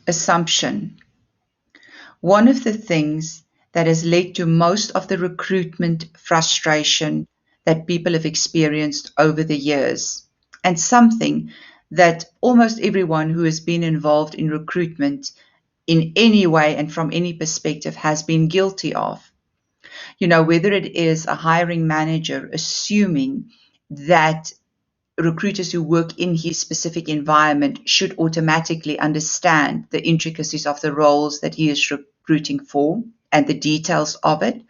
assumption. One of the things that has led to most of the recruitment frustration that people have experienced over the years, and something that almost everyone who has been involved in recruitment in any way and from any perspective has been guilty of. Whether it is a hiring manager assuming that recruiters who work in his specific environment should automatically understand the intricacies of the roles that he is recruiting for and the details of it,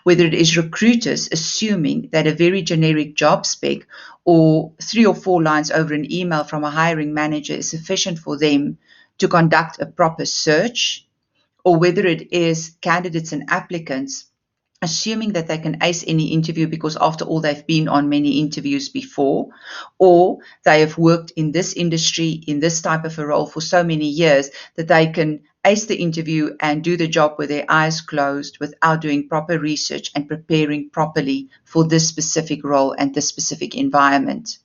whether it is recruiters assuming that a very generic job spec or 3 or 4 lines over an email from a hiring manager is sufficient for them to conduct a proper search, or whether it is candidates and applicants assuming that they can ace any interview because after all they've been on many interviews before, or they have worked in this industry in this type of a role for so many years that they can ace the interview and do the job with their eyes closed without doing proper research and preparing properly for this specific role and this specific environment.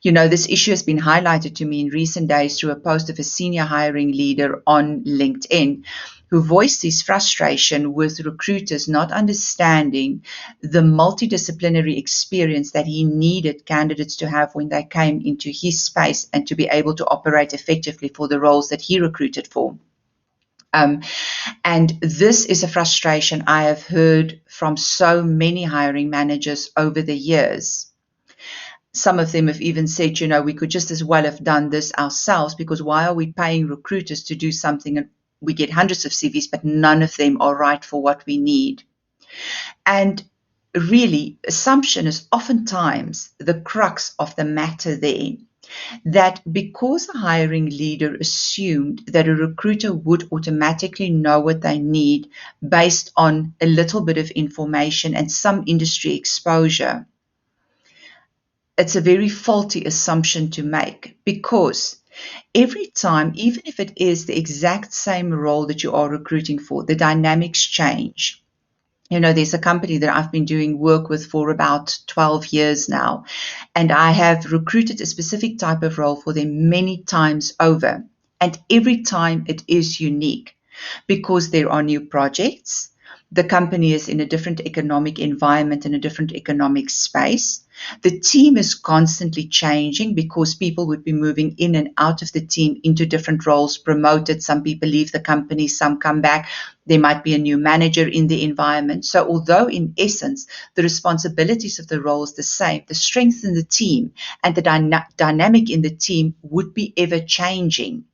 This issue has been highlighted to me in recent days through a post of a senior hiring leader on LinkedIn who voiced his frustration with recruiters not understanding the multidisciplinary experience that he needed candidates to have when they came into his space and to be able to operate effectively for the roles that he recruited for. And this is a frustration I have heard from so many hiring managers over the years. Some of them have even said, we could just as well have done this ourselves, because why are we paying recruiters to do something and we get hundreds of CVs, but none of them are right for what we need? And really, assumption is oftentimes the crux of the matter there. That because a hiring leader assumed that a recruiter would automatically know what they need based on a little bit of information and some industry exposure, it's a very faulty assumption to make, because every time, even if it is the exact same role that you are recruiting for, the dynamics change. There's a company that I've been doing work with for about 12 years now, and I have recruited a specific type of role for them many times over. And every time it is unique because there are new projects. The company is in a different economic environment, in a different economic space. The team is constantly changing because people would be moving in and out of the team into different roles, promoted. Some people leave the company, some come back. There might be a new manager in the environment. So although in essence, the responsibilities of the role is the same, the strength in the team and the dynamic in the team would be ever changing.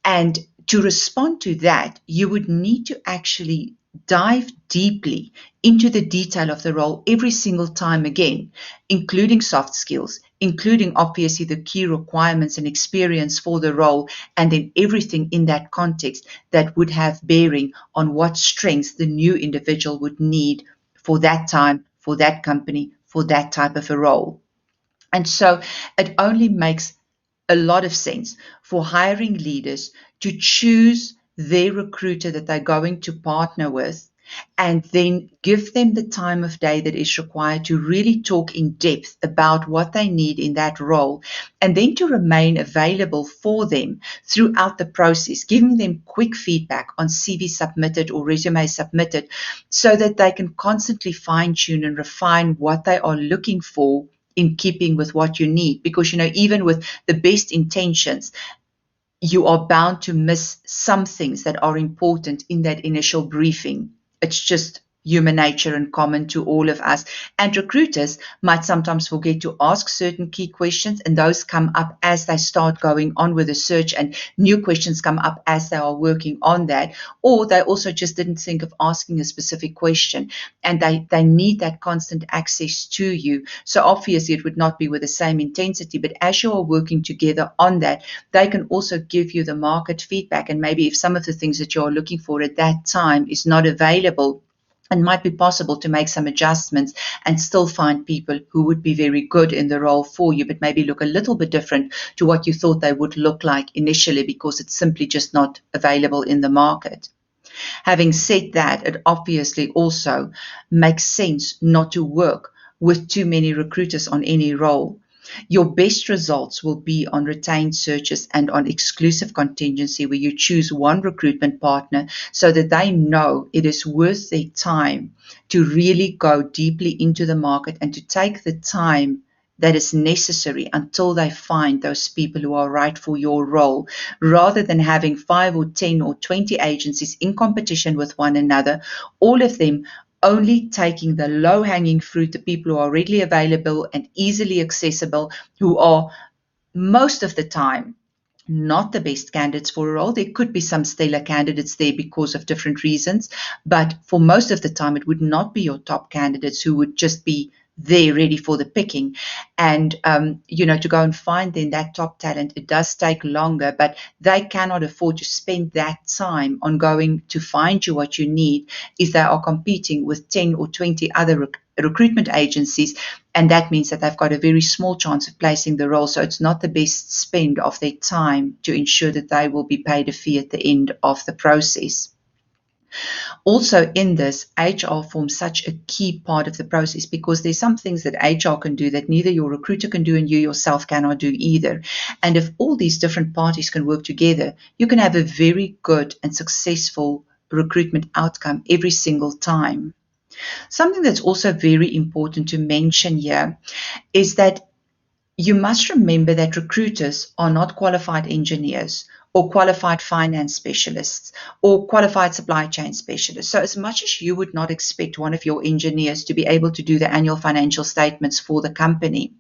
And to respond to that, you would need to actually dive deeply into the detail of the role every single time again, including soft skills, including obviously the key requirements and experience for the role, and then everything in that context that would have bearing on what strengths the new individual would need for that time, for that company, for that type of a role. And so it only makes a lot of sense for hiring leaders to choose their recruiter that they're going to partner with, and then give them the time of day that is required to really talk in depth about what they need in that role, and then to remain available for them throughout the process, giving them quick feedback on CV submitted or resume submitted, so that they can constantly fine-tune and refine what they are looking for in keeping with what you need. Because, even with the best intentions, you are bound to miss some things that are important in that initial briefing. It's just human nature and common to all of us. And recruiters might sometimes forget to ask certain key questions, and those come up as they start going on with the search, and new questions come up as they are working on that. Or they also just didn't think of asking a specific question, and they need that constant access to you. So obviously it would not be with the same intensity, but as you are working together on that, they can also give you the market feedback. And maybe if some of the things that you're looking for at that time is not available, and might be possible to make some adjustments and still find people who would be very good in the role for you, but maybe look a little bit different to what you thought they would look like initially, because it's simply just not available in the market. Having said that, it obviously also makes sense not to work with too many recruiters on any role. Your best results will be on retained searches and on exclusive contingency, where you choose one recruitment partner so that they know it is worth their time to really go deeply into the market and to take the time that is necessary until they find those people who are right for your role, rather than having 5 or 10 or 20 agencies in competition with one another, all of them only taking the low-hanging fruit, the people who are readily available and easily accessible, who are most of the time not the best candidates for a role. There could be some stellar candidates there because of different reasons, but for most of the time, it would not be your top candidates who would just be there ready for the picking. And, to go and find then that top talent, it does take longer, but they cannot afford to spend that time on going to find you what you need if they are competing with 10 or 20 other recruitment agencies, and that means that they've got a very small chance of placing the role. So it's not the best spend of their time to ensure that they will be paid a fee at the end of the process. Also in this, HR forms such a key part of the process, because there's some things that HR can do that neither your recruiter can do and you yourself cannot do either. And if all these different parties can work together, you can have a very good and successful recruitment outcome every single time. Something that's also very important to mention here is that you must remember that recruiters are not qualified engineers or qualified finance specialists or qualified supply chain specialists. So as much as you would not expect one of your engineers to be able to do the annual financial statements for the company,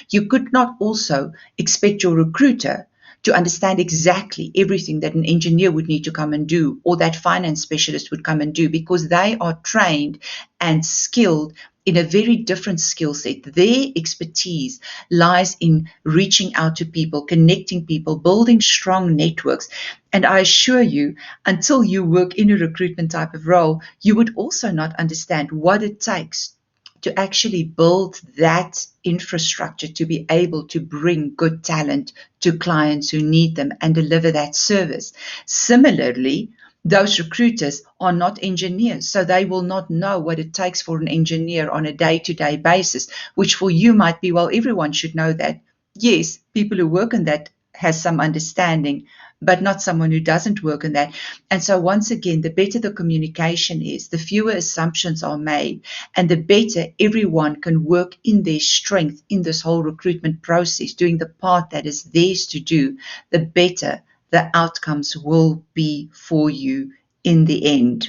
you could not also expect your recruiter to understand exactly everything that an engineer would need to come and do, or that finance specialist would come and do, because they are trained and skilled in a very different skill set. Their expertise lies in reaching out to people, connecting people, building strong networks. And I assure you, until you work in a recruitment type of role, you would also not understand what it takes to actually build that infrastructure to be able to bring good talent to clients who need them and deliver that service. Similarly, those recruiters are not engineers, so they will not know what it takes for an engineer on a day-to-day basis, which for you might be, well, everyone should know that. Yes, people who work in that has some understanding, but not someone who doesn't work in that. And so once again, the better the communication is, the fewer assumptions are made, and the better everyone can work in their strength in this whole recruitment process, doing the part that is theirs to do, the better the outcomes will be for you in the end.